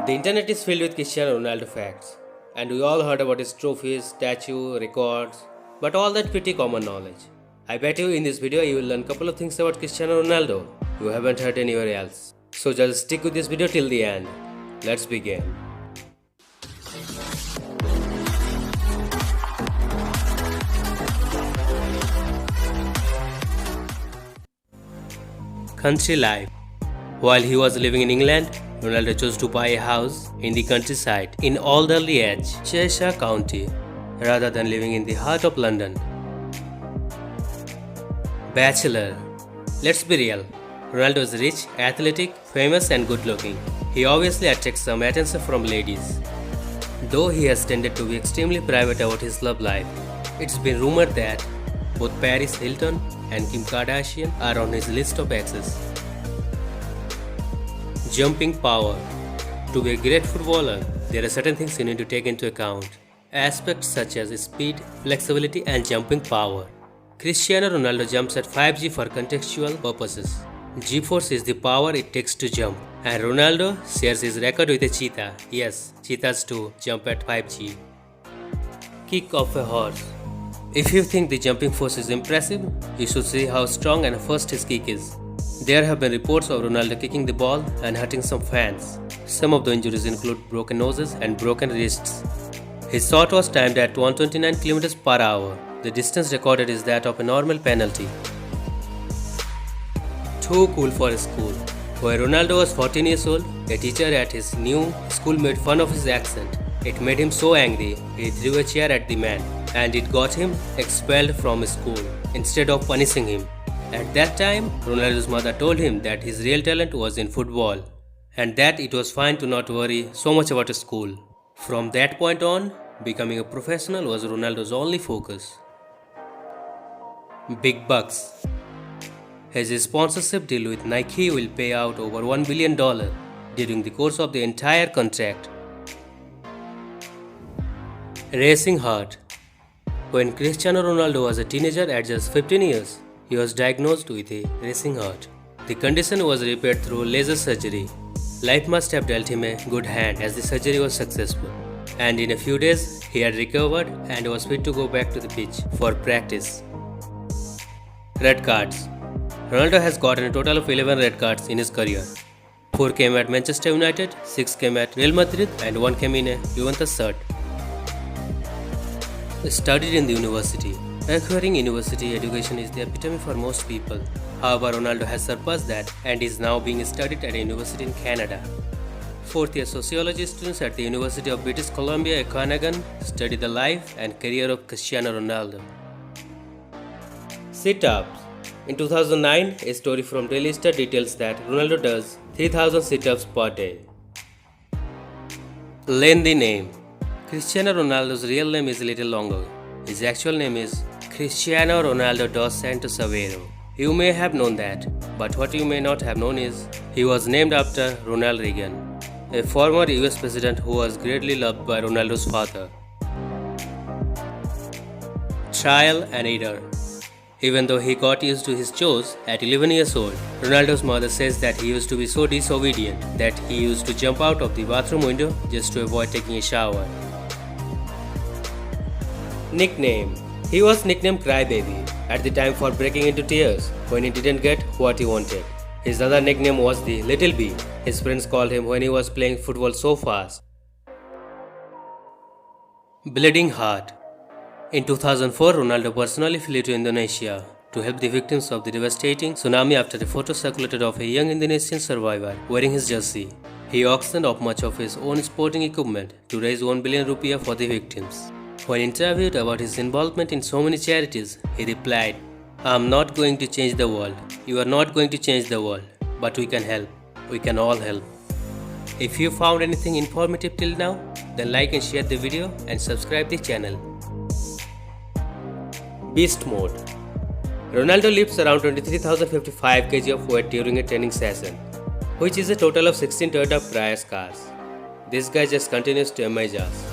The internet is filled with Cristiano Ronaldo facts, and we all heard about his trophies, statue, records, but all that pretty common knowledge. I bet you in this video you will learn a couple of things about Cristiano Ronaldo you haven't heard anywhere else. So just stick with this video till the end. Let's begin. Country life. While he was living in England, Ronaldo chose to buy a house in the countryside in Alderley Edge, Cheshire County, rather than living in the heart of London. Bachelor. Let's be real. Ronaldo is rich, athletic, famous and good looking. He obviously attracts some attention from ladies. Though he has tended to be extremely private about his love life, it's been rumored that both Paris Hilton and Kim Kardashian are on his list of exes. Jumping power. To be a great footballer, there are certain things you need to take into account. Aspects such as speed, flexibility and jumping power. Cristiano Ronaldo jumps at 5G for contextual purposes. G-force is the power it takes to jump. And Ronaldo shares his record with a cheetah. Yes, cheetahs too jump at 5G. Kick of a horse. If you think the jumping force is impressive, you should see how strong and fast his kick is. There have been reports of Ronaldo kicking the ball and hurting some fans. Some of the injuries include broken noses and broken wrists. His shot was timed at 129 km per hour. The distance recorded is that of a normal penalty. Too cool for school. When Ronaldo was 14 years old, a teacher at his new school made fun of his accent. It made him so angry, he threw a chair at the man, and it got him expelled from school instead of punishing him. At that time, Ronaldo's mother told him that his real talent was in football and that it was fine to not worry so much about school. From that point on, becoming a professional was Ronaldo's only focus. Big bucks. His sponsorship deal with Nike will pay out over $1 billion during the course of the entire contract. Racing heart. When Cristiano Ronaldo was a teenager at just 15 years, he was diagnosed with a racing heart. The condition was repaired through laser surgery. Life must have dealt him a good hand as the surgery was successful. And in a few days, he had recovered and was fit to go back to the pitch for practice. Red cards. Ronaldo has gotten a total of 11 red cards in his career. 4 came at Manchester United, 6 came at Real Madrid and 1 came in a Juventus shirt. Studied in the university. Acquiring university education is the epitome for most people. However, Ronaldo has surpassed that and is now being studied at a university in Canada. Fourth-year sociology students at the University of British Columbia, Okanagan, study the life and career of Cristiano Ronaldo. Sit-ups. In 2009, a story from Daily Star details that Ronaldo does 3,000 sit-ups per day. Lengthy name. Cristiano Ronaldo's real name is a little longer. His actual name is Cristiano Ronaldo dos Santos Aveiro. You may have known that, but what you may not have known is he was named after Ronald Reagan, a former US president who was greatly loved by Ronaldo's father. Trial and error. Even though he got used to his chores at 11 years old, Ronaldo's mother says that he used to be so disobedient that he used to jump out of the bathroom window just to avoid taking a shower. Nickname. He was nicknamed Crybaby at the time for breaking into tears when he didn't get what he wanted. His other nickname was the Little B. His friends called him when he was playing football so fast. Bleeding heart. In 2004, Ronaldo personally flew to Indonesia to help the victims of the devastating tsunami after a photo circulated of a young Indonesian survivor wearing his jersey. He auctioned off much of his own sporting equipment to raise 1 billion rupiah for the victims. When interviewed about his involvement in so many charities, he replied, "I'm not going to change the world. You are not going to change the world. But we can help. We can all help." If you found anything informative till now, then like and share the video and subscribe the channel. Beast mode. Ronaldo lifts around 23,055 kg of weight during a training session, which is a total of 16 Toyota Prius cars. This guy just continues to amaze us.